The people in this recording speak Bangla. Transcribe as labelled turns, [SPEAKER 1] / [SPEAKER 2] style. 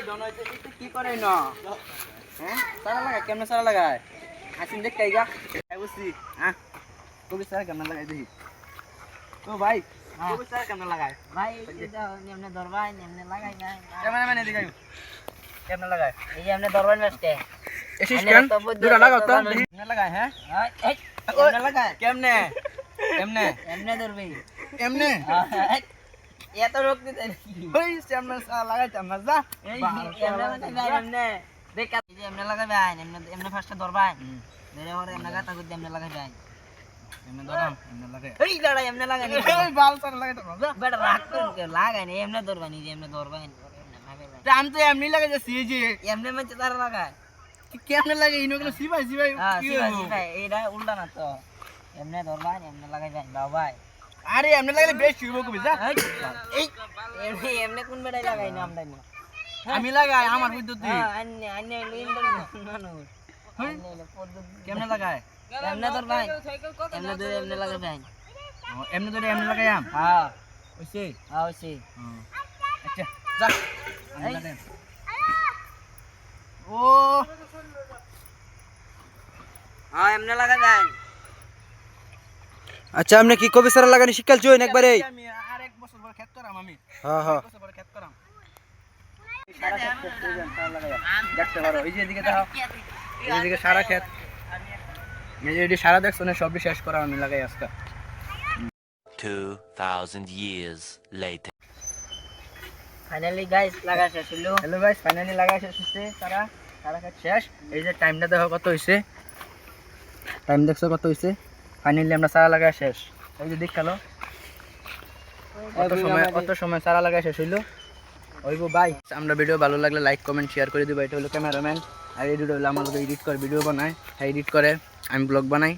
[SPEAKER 1] কি করে না হ্যাঁ সারা লাগায় কেমনে সারা লাগায় আসিন দেখ কাইগা বুঝছি হ্যাঁ কবি সারা কেমনে লাগাই দেখি ও ভাই কবি সারা কেমনে লাগায়
[SPEAKER 2] ভাই এটা এমনি দরবাই এমনি লাগাই না
[SPEAKER 1] কেমনে মানে দেখাই কেমনে লাগায়
[SPEAKER 2] এই যে এমনি দরবাই নষ্ট
[SPEAKER 1] অ্যাসিস্ট্যান্ট দুটা লাগাও তো কেমনে লাগায় হ্যাঁ
[SPEAKER 2] এই এমনি লাগাই
[SPEAKER 1] কেমনে কেমনে
[SPEAKER 2] এমনি ধরবি
[SPEAKER 1] এমনে
[SPEAKER 2] এত রোগ দিতে
[SPEAKER 1] ওই কেমনে সারা লাগাইতাম না যা
[SPEAKER 2] এই এমনি লাগাই এমনি দেখ এই যে এমনি লাগাই এমনি এমনি ফার্স্টে দরবাই ধরে ওরে এমনি গাতা করে এমনি লাগাই
[SPEAKER 1] এমনে ধরাম এমনে লাগে
[SPEAKER 2] এই দাঁড়া এমনি লাগাই নি
[SPEAKER 1] এই বাল সারা লাগাইতাম না যা
[SPEAKER 2] বেটা রাগ করে লাগাই না এমনি দরবাই নি এমনি দরবাই
[SPEAKER 1] আমি তো এমনি লাগাই যাচ্ছি এই যে
[SPEAKER 2] এমনি মধ্যে তারা লাগায়
[SPEAKER 1] কেমনে লাগে ইনো গুলো সিবাই সিবাই
[SPEAKER 2] হ্যাঁ
[SPEAKER 1] কি
[SPEAKER 2] সিবাই
[SPEAKER 1] হইবো?
[SPEAKER 2] সিবাই এইটা উল্টা না তো এমনি দরবাই এমনি লাগাই যায় বাবাই
[SPEAKER 1] আরে এমনি লাগালে বেশ হইবো কবি যা
[SPEAKER 2] এই এমনি এমনি কোন বেড়াই লাগাই না আমরা নি
[SPEAKER 1] আমি লাগাই আমার পদ্ধতি
[SPEAKER 2] হ্যাঁ আন্নে আন্নে লিন্ডন মানুষ আন্নে পদ্ধতি
[SPEAKER 1] কেমনে লাগায়
[SPEAKER 2] এমনি দরবাই এমনি ধরে এমনি লাগাই ভাই
[SPEAKER 1] এমনি ধরে এমনি লাগাইয়াম
[SPEAKER 2] হ্যাঁ
[SPEAKER 1] ওইছে
[SPEAKER 2] হ্যাঁ ওইসি
[SPEAKER 1] আচ্ছা যা
[SPEAKER 2] এই।
[SPEAKER 1] ও
[SPEAKER 2] হ্যাঁ এমনি লাগাই ভাই
[SPEAKER 3] আচ্ছা আপনি কি কবি সারা লাগানি শিকাল জয়েন একবারে
[SPEAKER 1] আমি আরেক বছর পর খেত করাম আমি
[SPEAKER 3] হ্যাঁ হ্যাঁ
[SPEAKER 1] বছর পর খেত করাম সারা খেত করতে যান সারা লাগাইয়া দেখতে পারো এই যে এদিকে দেখো এইদিকে সারা খেত এই যে এদিকে সারা দেখছো না সবই শেষ করা আমি লাগাই আজকে
[SPEAKER 4] 2000 years later.
[SPEAKER 2] ফাইনালি গাইস লাগা শেষ হলো
[SPEAKER 1] হ্যালো গাইস ফাইনালি লাগাই শেষ হচ্ছে সারা সারা খেত শেষ এই যে টাইমটা দেখো কত হইছে টাইম দেখছো কত হইছে ফাইনালি আমরা সারা লাগাই শেষ এই যে দেখালো কত সময় সারা লাগাই শেষ হইলো হইবো বাই আমরা ভিডিও ভালো লাগলে লাইক কমেন্ট শেয়ার করে দিবা এটা হলো ক্যামেরাম্যান আর এই ভিডিও হলো আমার এডিট করে ভিডিও বানায় এডিট করে আমি ব্লগ বানাই